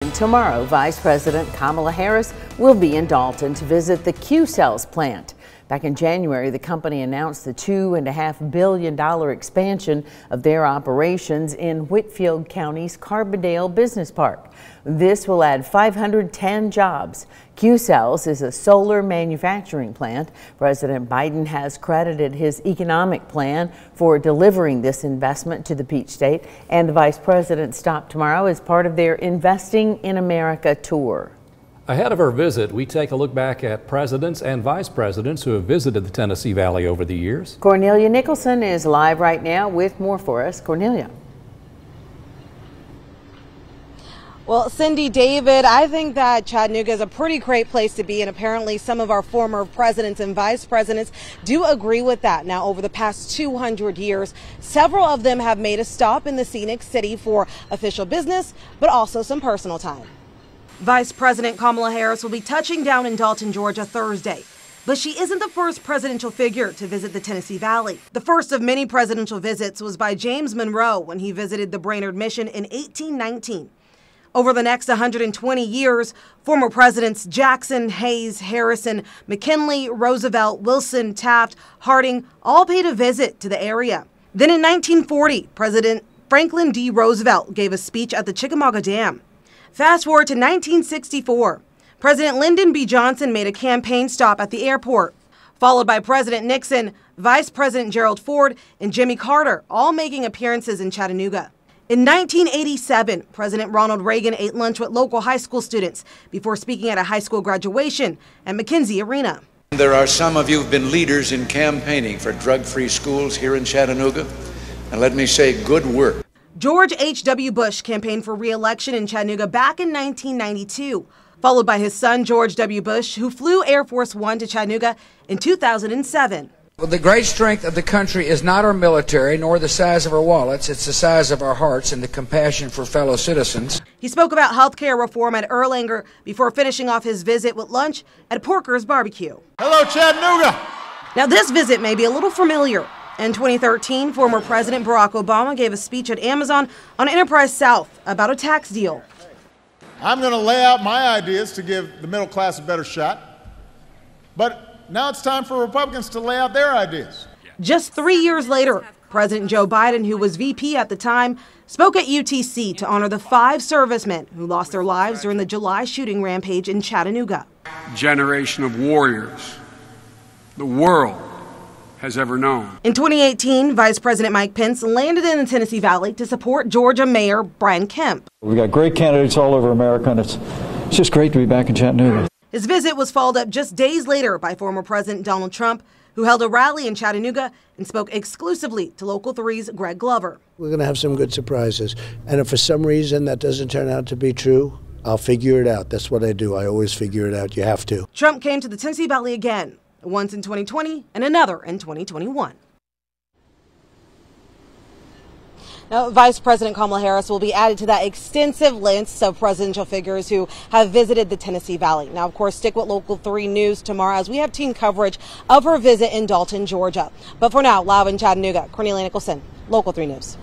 And tomorrow, Vice President Kamala Harris will be in Dalton to visit the Q-Cells plant. Back in January, the company announced the $2.5 billion expansion of their operations in Whitfield County's Carbondale Business Park. This will add 510 jobs. Q-Cells is a solar manufacturing plant. President Biden has credited his economic plan for delivering this investment to the Peach State, and the Vice President stopped tomorrow as part of their Investing in America tour. Ahead of our visit, we take a look back at presidents and vice presidents who have visited the Tennessee Valley over the years. Cornelia Nicholson is live right now with more for us. Cornelia. Well, Cindy, David, I think that Chattanooga is a pretty great place to be, and apparently some of our former presidents and vice presidents do agree with that. Now, over the past 200 years, several of them have made a stop in the scenic city for official business, but also some personal time. Vice President Kamala Harris will be touching down in Dalton, Georgia Thursday. But she isn't the first presidential figure to visit the Tennessee Valley. The first of many presidential visits was by James Monroe when he visited the Brainerd Mission in 1819. Over the next 120 years, former presidents Jackson, Hayes, Harrison, McKinley, Roosevelt, Wilson, Taft, Harding all paid a visit to the area. Then in 1940, President Franklin D. Roosevelt gave a speech at the Chickamauga Dam. Fast forward to 1964. President Lyndon B. Johnson made a campaign stop at the airport, followed by President Nixon, Vice President Gerald Ford, and Jimmy Carter, all making appearances in Chattanooga. In 1987, President Ronald Reagan ate lunch with local high school students before speaking at a high school graduation at McKenzie Arena. There are some of you who've been leaders in campaigning for drug-free schools here in Chattanooga, and let me say, good work. George H.W. Bush campaigned for re-election in Chattanooga back in 1992, followed by his son, George W. Bush, who flew Air Force One to Chattanooga in 2007. Well, the great strength of the country is not our military, nor the size of our wallets. It's the size of our hearts and the compassion for fellow citizens. He spoke about health care reform at Erlanger before finishing off his visit with lunch at Porker's Barbecue. Hello, Chattanooga! Now, this visit may be a little familiar. In 2013, former President Barack Obama gave a speech at Amazon on Enterprise South about a tax deal. I'm going to lay out my ideas to give the middle class a better shot, but now it's time for Republicans to lay out their ideas. Just 3 years later, President Joe Biden, who was VP at the time, spoke at UTC to honor the 5 servicemen who lost their lives during the July shooting rampage in Chattanooga. Generation of warriors the world has ever known. In 2018, Vice President Mike Pence landed in the Tennessee Valley to support Georgia Mayor Brian Kemp. We've got great candidates all over America, and it's just great to be back in Chattanooga. His visit was followed up just days later by former President Donald Trump, who held a rally in Chattanooga and spoke exclusively to Local 3's Greg Glover. We're going to have some good surprises, and if for some reason that doesn't turn out to be true, I'll figure it out. That's what I do. I always figure it out. You have to. Trump came to the Tennessee Valley again, once in 2020 and another in 2021. Now, Vice President Kamala Harris will be added to that extensive list of presidential figures who have visited the Tennessee Valley. Now, of course, stick with Local 3 News tomorrow as we have team coverage of her visit in Dalton, Georgia. But for now, live in Chattanooga, Cornelia Nicholson, Local 3 News.